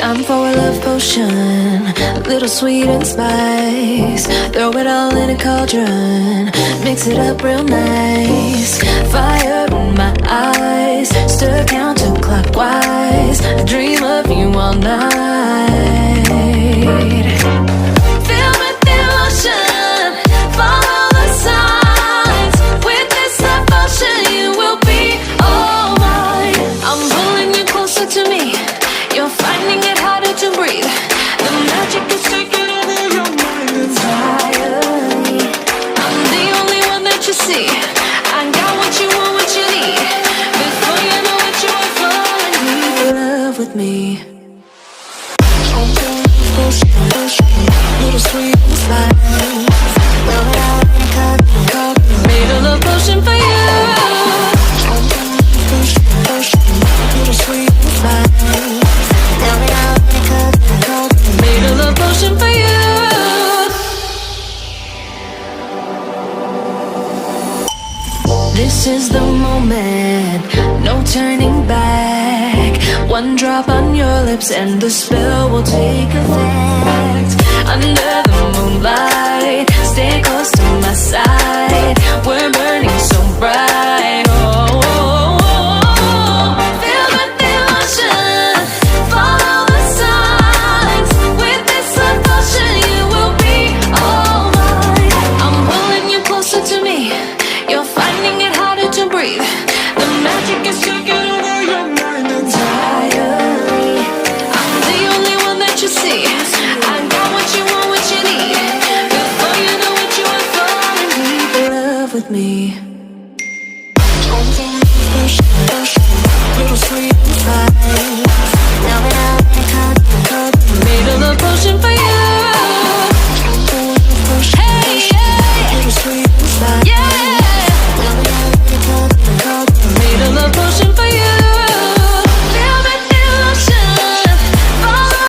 Time for a love potion, a little sweet and spice. Throw it all in a cauldron, mix it up real nice. Fire in my eyes, stir counterclockwise. I dream of you all night. Filled with devotion, follow the signs. With this devotion, you will be all mine. I'm pulling you closer to me. You're finding it harder to breathe. The magic is taking over your mind entirely. I'm the only one that you see. I got what you want, what you need. Before you know it, you are falling in love with me. Little sweet spice. Made a love potion for you. Little sweet spice. Made a love potion for you. This is the moment, no turning back. One drop on your lips and the spell will take effect. Under the moonlight, stay close to my side. We're burning so bright. Oh, oh, oh. Feel the devotion, follow the signs. With this devotion, you will be all mine. I'm pulling you closer to me. You're finding it harder to breathe. The magic is taking over your mind entirely. I'm the only one that you see. I got what you want, what you need. Before you know it, you are falling in love with me.